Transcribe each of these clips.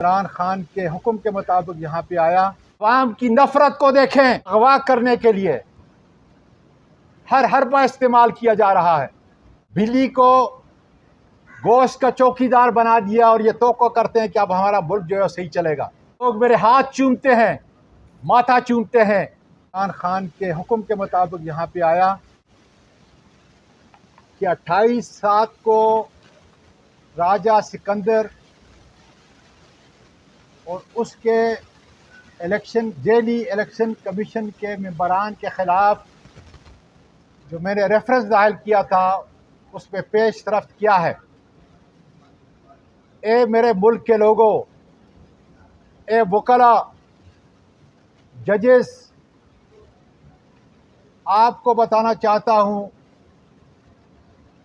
इमरान खान के हुक्म के मुताबिक यहाँ पे आया। अवाम की नफरत को देखें, अगवा करने के लिए हर हरबा इस्तेमाल किया जा रहा है। बिल्ली को गोश्त का चौकीदार बना दिया और ये तोक़ा करते हैं कि अब हमारा मुल्क जो है सही चलेगा। लोग मेरे हाथ चूमते हैं, माथा चूमते हैं। इमरान खान के हुक्म के मुताबिक यहाँ पे आया कि 28/7 को राजा सिकंदर और उसके जेली इलेक्शन कमीशन के मेंबरान के ख़िलाफ़ जो मैंने रेफरेंस दाखिल किया था उस पर पेश रफ्त किया है। ए मेरे मुल्क के लोगों, ए वकला, जजेस, आपको बताना चाहता हूँ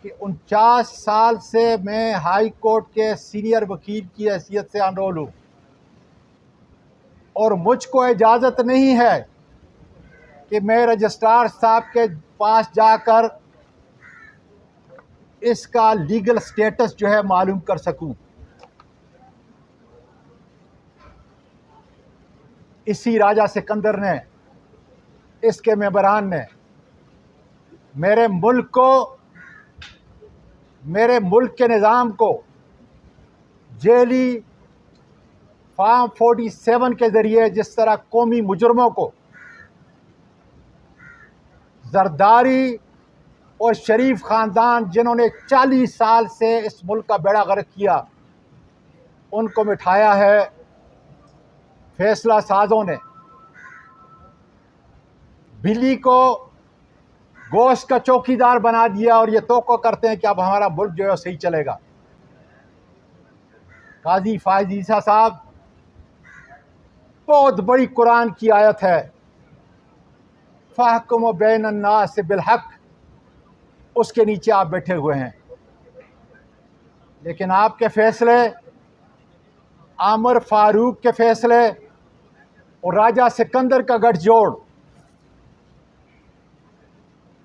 कि 49 साल से मैं हाई कोर्ट के सीनियर वकील की हैसियत से अनरोल हूँ और मुझको इजाज़त नहीं है कि मैं रजिस्ट्रार साहब के पास जाकर इसका लीगल स्टेटस जो है मालूम कर सकूं। इसी राजा सिकंदर ने, इसके मेंबरान ने मेरे मुल्क के निज़ाम को जेली फार्म 47 के ज़रिए जिस तरह कौमी मुजरमों को जरदारी और शरीफ ख़ानदान जिन्होंने 40 साल से इस मुल्क का बेड़ा गर्क किया उनको मिठाया है फैसला साजों ने। बिल्ली को गोश्त का चौकीदार बना दिया और ये तोक़ा करते हैं कि अब हमारा मुल्क जो है सही चलेगा। काजी फायज़ ईसा साहब, बहुत बड़ी कुरान की आयत है, फ़हकुम बैनन्नास बिलहक़, उसके नीचे आप बैठे हुए हैं। लेकिन आपके फ़ैसले, आमर फारूक के फ़ैसले और राजा सिकंदर का गठजोड़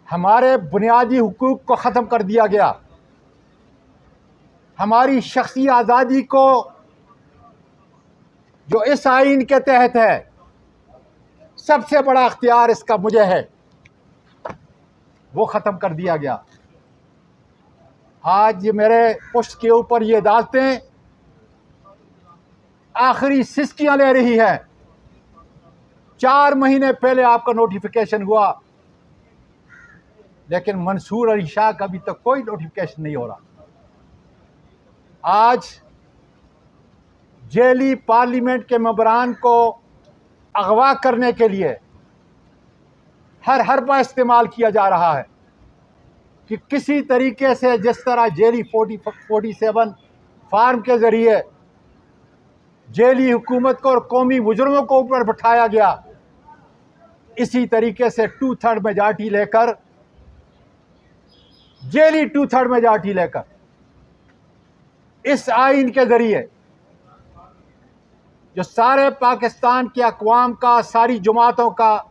हमारे बुनियादी हुकूक को ख़त्म कर दिया गया। हमारी शख्सी आज़ादी को जो इस आइन के तहत है, सबसे बड़ा अख्तियार इसका मुझे है, वो ख़त्म कर दिया गया। आज ये मेरे पुष्ट के ऊपर ये अदालतें आखिरी सिस्कियाँ ले रही हैं। 4 महीने पहले आपका नोटिफिकेशन हुआ, लेकिन मंसूर अली शाह का अभी तक कोई नोटिफिकेशन नहीं हो रहा। आज जेली पार्लियामेंट के मेंबरान को अगवा करने के लिए हर हरबा इस्तेमाल किया जा रहा है कि किसी तरीके से जिस तरह जेली 47 फार्म के ज़रिए जेली हुकूमत को और कौमी मुजरमों को ऊपर बिठाया गया, इसी तरीके से 2/3 मेजॉरिटी लेकर, जेली 2/3 मेजॉरिटी लेकर इस आइन के ज़रिए जो सारे पाकिस्तान के अक़वाम का, सारी जमातों का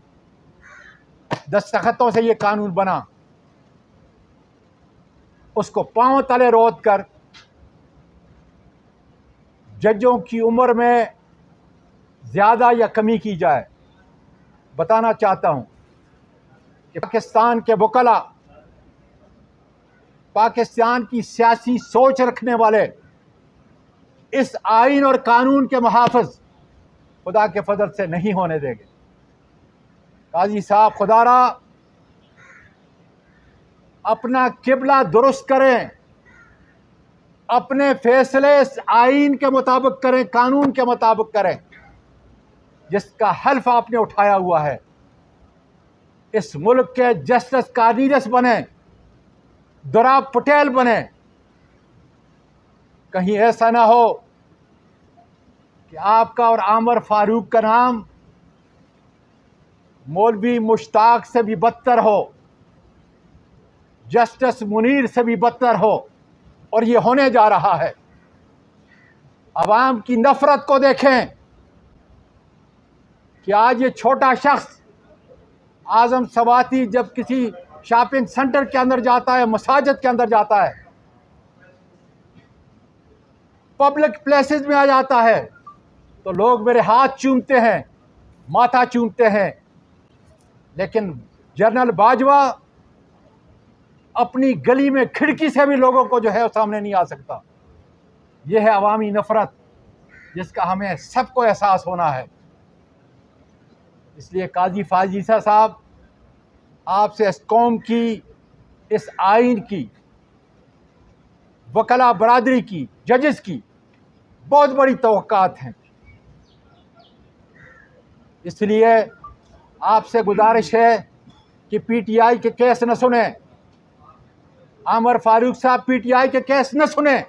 दस्तखतों से ये कानून बना, उसको पांव तले रोध कर जजों की उम्र में ज़्यादा या कमी की जाए। बताना चाहता हूँ कि पाकिस्तान के वकला, पाकिस्तान की सियासी सोच रखने वाले इस आइन और कानून के मुहाफ़िज़ खुदा के फजल से नहीं होने देंगे। काजी साहब, खुदारा अपना किबला दुरुस्त करें, अपने फैसले इस आइन के मुताबिक करें, कानून के मुताबिक करें जिसका हल्फ आपने उठाया हुआ है। इस मुल्क के जस्टिस कार्डिनस बने, दोराब पटेल बने। कहीं ऐसा ना हो कि आपका और आमर फारूक का नाम मौलवी मुश्ताक से भी बदतर हो, जस्टिस मुनीर से भी बदतर हो, और ये होने जा रहा है। अवाम की नफरत को देखें कि आज ये छोटा शख्स आज़म सवाती जब किसी शॉपिंग सेंटर के अंदर जाता है, मसाजिद के अंदर जाता है, पब्लिक प्लेसेस में आ जाता है, तो लोग मेरे हाथ चूमते हैं, माथा चूमते हैं, लेकिन जनरल बाजवा अपनी गली में खिड़की से भी लोगों को जो है सामने नहीं आ सकता। यह है अवामी नफरत, जिसका हमें सबको एहसास होना है। इसलिए काजी फायज ईसा साहब, आपसे इस कौम की, इस आइन की, वकला बरादरी की, जजेस की बहुत बड़ी तवक्कात हैं। इसलिए आपसे गुजारिश है कि पीटीआई के केस न सुने, आमर फारूक साहब पीटीआई के केस न सुने,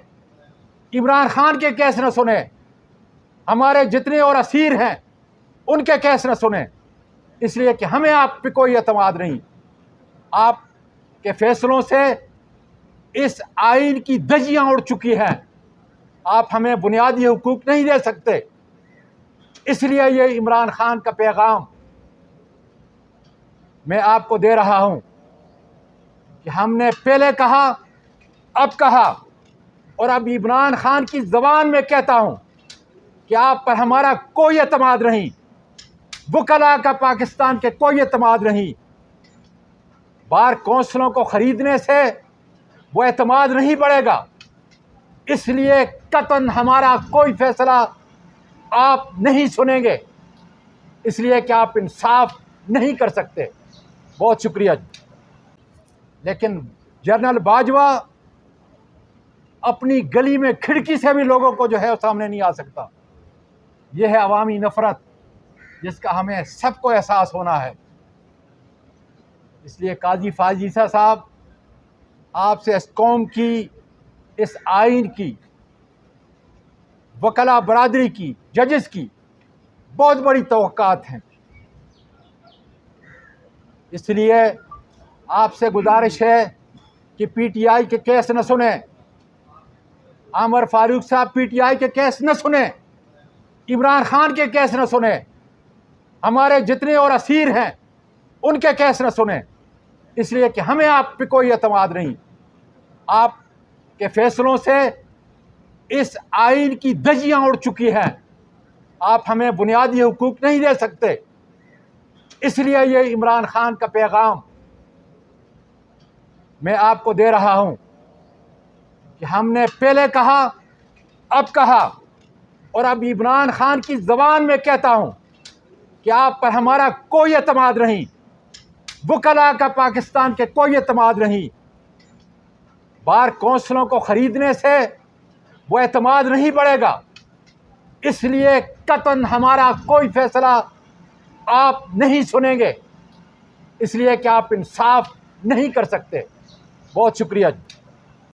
इमरान खान के केस न सुने, हमारे जितने और असीर हैं उनके केस न सुने। इसलिए कि हमें आप पे कोई एतमाद नहीं। आपके फैसलों से इस आइन की धज्जियां उड़ चुकी हैं। आप हमें बुनियादी हुकूक नहीं दे सकते। इसलिए ये इमरान खान का पैगाम मैं आपको दे रहा हूं कि हमने पहले कहा, अब कहा, और अब इमरान खान की ज़बान में कहता हूं कि आप पर हमारा कोई एतमाद नहीं, वकला का पाकिस्तान के कोई एतमाद नहीं। बार कौंसलों को ख़रीदने से वो एतमाद नहीं बढ़ेगा। इसलिए कतन हमारा कोई फैसला आप नहीं सुनेंगे, इसलिए कि आप इंसाफ नहीं कर सकते। बहुत शुक्रिया। लेकिन जनरल बाजवा अपनी गली में खिड़की से भी लोगों को जो है सामने नहीं आ सकता। यह है अवामी नफरत, जिसका हमें सबको एहसास होना है। इसलिए काजी फायज ईसा साहब, आपसे इस कौम की, इस आइन की, वकला बरादरी की, जजेस की बहुत बड़ी तवक्कात हैं। इसलिए आपसे गुजारिश है कि पीटीआई के केस न सुने, आमर फारूक साहब पीटीआई के केस न सुने, इमरान खान के केस न सुने, हमारे जितने और असीर हैं उनके केस न सुने। इसलिए कि हमें आप पे कोई एतमाद नहीं। आपके फैसलों से इस आइन की धज्जियां उड़ चुकी हैं। आप हमें बुनियादी हुकूक नहीं दे सकते। इसलिए ये इमरान खान का पैगाम मैं आपको दे रहा हूं कि हमने पहले कहा, अब कहा, और अब इमरान खान की ज़बान में कहता हूं कि आप पर हमारा कोई एतमाद नहीं, वकला का पाकिस्तान के कोई एतमाद नहीं। बार कौंसलों को ख़रीदने से वो एतमाद नहीं बढ़ेगा। इसलिए कतन हमारा कोई फैसला आप नहीं सुनेंगे, इसलिए कि आप इंसाफ नहीं कर सकते। बहुत शुक्रिया।